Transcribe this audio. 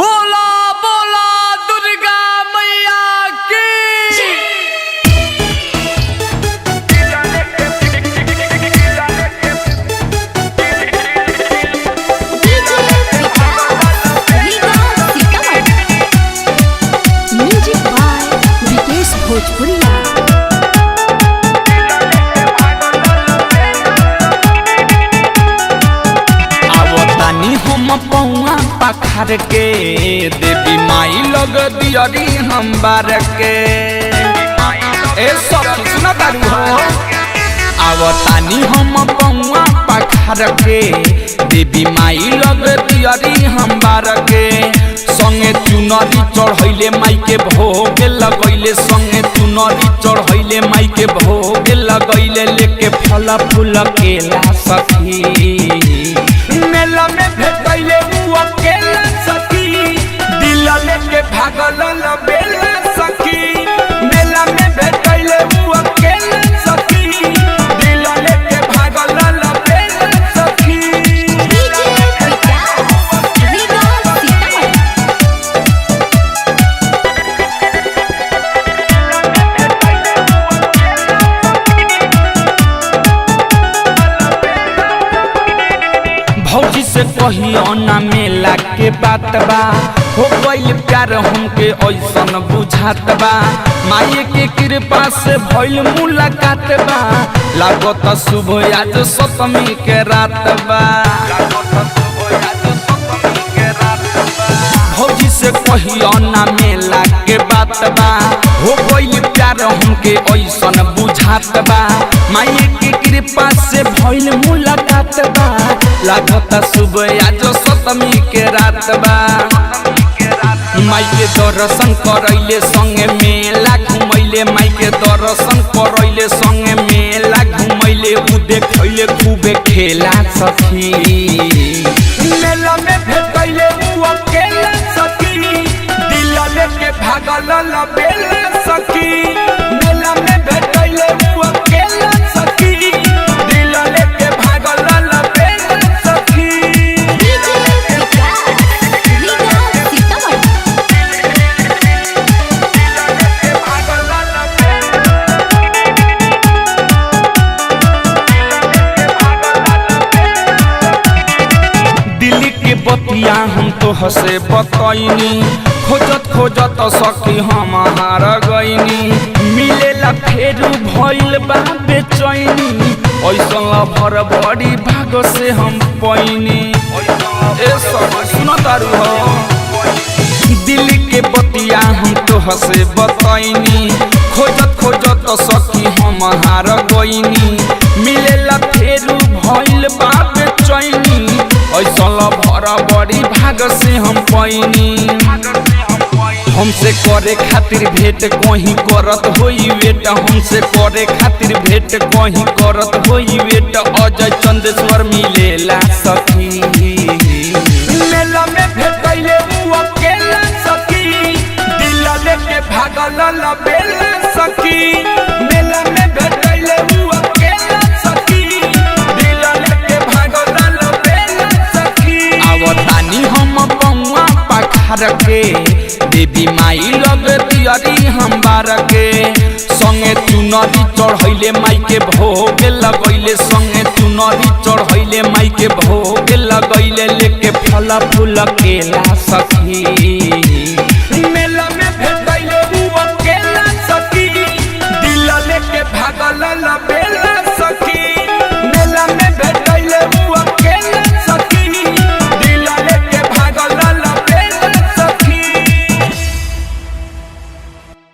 बोला बोला दुर्गा मैया की। म्यूजिक बाय विकेश भोजपुरिया। हम पौआ पखार के देवी माई लग दियरी हम बार के ए सब सुना तारू हो। आवतानी हम पौआ पखार के देवी माई लग दियरी हम बार के संगे चुनरी चढ़ैले माई के भोग लगैले संगे चुनरी चढ़ैले माई के भोग लगैले लेके फल फूल केला सखी मेला में भेटैले उ अकेला सखी दिल लेके भागल बेला सखी मेला में भेटैले उ अकेला सखी दिल लेके भागल बेला सखी। भौजी से कहियो ना मेला के बात बा हो गइल प्यार हमके ऐसन बुझात बा माई के कृपा से भइल मुलाकात बा लागत शुभ आज सप्तमी के रात बा भौजी से कहियो ना मेला के बात बा हो गइल प्यार हमके ऐसन बुझात बा माई के कृपा से भइल मुलाकात बा लागत शुभ आज सप्तमी के रात बा माई के दर्शन करैले संगे मेला घुमैले माई के दर्शन करैले संगे मेला घुमैले उ देखैले खूबे खेला सखी मेला में भेटैले उ अकेला सखी दिल लेके भागल बेला सखी मेला में भेटैले उ अकेला सखी दिल लेके भागल बेला सखी। दिल्ली के बतिया हम तो हसे बतैनी खोजत खोजत सखी हम हार गईनी मिलेला फेरू भइल बा बेचैनी ऐसन भर बड़ी भाग से हम पैनी ए सब सुनो तारू हो। दिल्ली के बतिया हम तो हसे बतैनी खोजत खोजत सखी हम हार गईनी मिलेला फेरू भइल बा बेचैनी ऐसन भर बड़ी भाग से हम पैनी हमसे करे खातिर भेंट कहीं करत होई वेट हमसे करे खातिर भेंट कहीं करत होई वेट अजय चंदेश्वर मिलेला सखी मेला में भेटैले उ अकेला सखी दिल लेके भागल बेला सखी मेला में भेटैले उ अकेला सखी दिल लेके भागल बेला सखी। आवतानी हम पौआ पखार के देवी माई लग दियरी हम बार के संगे चुनरी चढ़ैले माई के भोग लगैले संगे चुनरी चढ़ैले माई के भोग लगैले लेके फल फूल केला सखी।